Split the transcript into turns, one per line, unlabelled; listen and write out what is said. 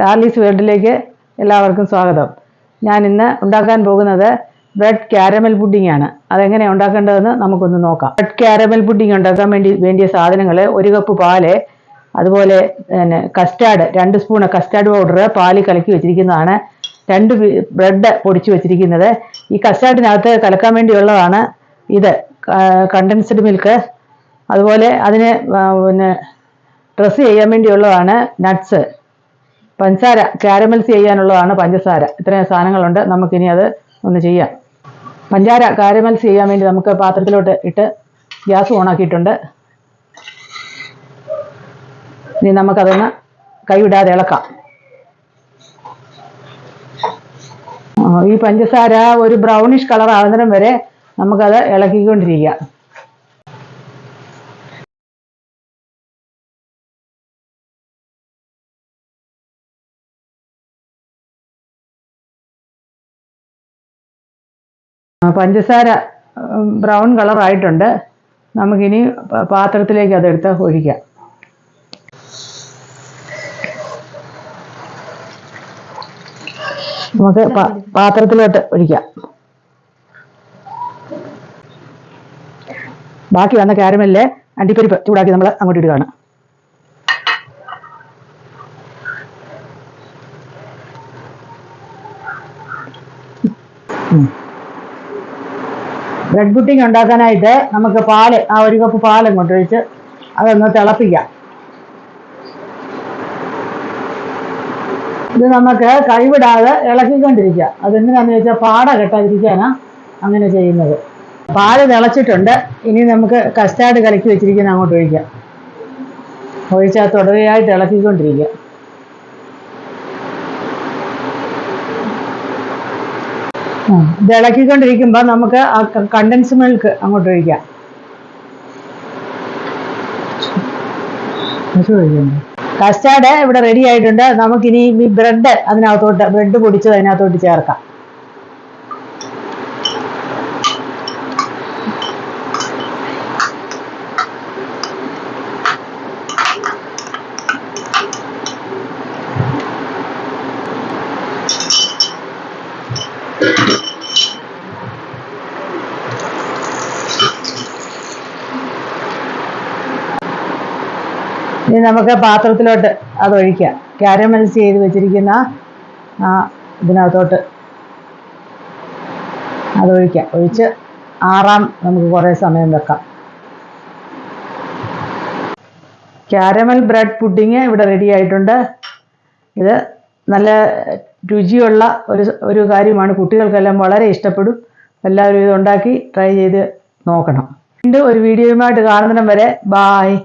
ഡാർലീസ് വേൾഡിലേക്ക് എല്ലാവർക്കും സ്വാഗതം. ഞാൻ ഇന്ന് ഉണ്ടാക്കാൻ പോകുന്നത് ബ്രെഡ് കാരമൽ പുഡിംഗ് ആണ്. അതെങ്ങനെയാണ് ഉണ്ടാക്കേണ്ടതെന്ന് നമുക്കൊന്ന് നോക്കാം. ബ്രെഡ് കാരമൽ പുഡിംഗ് ഉണ്ടാക്കാൻ വേണ്ടിയ സാധനങ്ങൾ: 1 കപ്പ് പാല്, അതുപോലെ പിന്നെ കസ്റ്റാർഡ് 2 സ്പൂൺ കസ്റ്റാർഡ് പൗഡർ പാലിൽ കലക്കി വെച്ചിരിക്കുന്നതാണ്, 2 ബ്രെഡ് പൊടിച്ച് വെച്ചിരിക്കുന്നത്. ഈ കസ്റ്റാർഡിനകത്ത് കലക്കാൻ വേണ്ടിയുള്ളതാണ് ഇത് കണ്ടൻസ്ഡ് മിൽക്ക്. അതുപോലെ അതിനെ ഡ്രസ് ചെയ്യാൻ വേണ്ടിയുള്ളതാണ് നട്ട്സ്, പഞ്ചസാര കാരമൽസ് ചെയ്യാനുള്ളതാണ് പഞ്ചസാര. ഇത്രയും സാധനങ്ങളുണ്ട്. നമുക്കിനി അത് ഒന്ന് ചെയ്യാം. പഞ്ചസാര കാരമൽസ് ചെയ്യാൻ വേണ്ടി നമുക്ക് പാത്രത്തിലോട്ട് ഇട്ട് ഗ്യാസ് ഓണാക്കിയിട്ടുണ്ട്. ഇനി നമുക്കതൊന്ന് കൈവിടാതെ ഇളക്കാം. ഈ പഞ്ചസാര ഒരു ബ്രൗണിഷ് കളർ ആകുന്നതിനും വരെ നമുക്കത് ഇളക്കിക്കൊണ്ടിരിക്കാം. പഞ്ചസാര ബ്രൗൺ കളർ ആയിട്ടുണ്ട്. നമുക്കിനി പാത്രത്തിലേക്ക് അതെടുത്ത് ഒഴിക്കാം. നമുക്ക് പാത്രത്തിലോട്ട് ഒഴിക്കാം. ബാക്കി വന്ന കാരമലിലെ അണ്ടിപ്പരിപ്പ് ചൂടാക്കി നമ്മൾ അങ്ങോട്ട് ഇടുകയാണ്. ബ്രെഡ് പുഡിംഗ് ഉണ്ടാക്കാനായിട്ട് നമുക്ക് പാല്, 1 കപ്പ് പാൽ അങ്ങോട്ട് ഒഴിച്ച് അതൊന്ന് തിളപ്പിക്കാം. ഇത് നമുക്ക് കൈവിടാതെ ഇളക്കിക്കൊണ്ടിരിക്കുക. അതെന്തിനാന്ന് ചോദിച്ചാൽ പാട കെട്ടാതിരിക്കാനാണ് അങ്ങനെ ചെയ്യുന്നത്. പാല് തിളച്ചിട്ടുണ്ട്. ഇനി നമുക്ക് കസ്റ്റാർഡ് കലക്കി വെച്ചിരിക്കുന്ന അങ്ങോട്ട് ഒഴിക്കാം. ഒഴിച്ചാൽ തുടരെയായിട്ട് ഇളക്കിക്കൊണ്ടിരിക്കുക. ഇത് ഇളക്കിക്കൊണ്ടിരിക്കുമ്പോൾ നമുക്ക് ആ കണ്ടൻസ് മിൽക്ക് അങ്ങോട്ട് ഒഴിക്കാം. കസ്റ്റാർഡ് ഇവിടെ റെഡി ആയിട്ടുണ്ട്. നമുക്കിനി ഈ ബ്രെഡ് പൊടിച്ചത് അതിനകത്തോട്ട് ചേർക്കാം. ഇനി നമുക്ക് പാത്രത്തിലോട്ട് അതൊഴിക്കാം. കാരമൽസ് ചെയ്ത് വെച്ചിരിക്കുന്ന ഇതിനകത്തോട്ട് അതൊഴിക്കാം. ഒഴിച്ച് ആറാം നമുക്ക് കുറേ സമയം വെക്കാം. കാരമൽ ബ്രെഡ് പുഡിങ് ഇവിടെ റെഡി ആയിട്ടുണ്ട്. ഇത് നല്ല രുചിയുള്ള ഒരു കാര്യമാണ്. കുട്ടികൾക്കെല്ലാം വളരെ ഇഷ്ടപ്പെടും. എല്ലാവരും ഇത് ഉണ്ടാക്കി ട്രൈ ചെയ്ത് നോക്കണം. വീണ്ടും ഒരു വീഡിയോയുമായിട്ട് കാണുന്നതിനും വരെ ബായ്.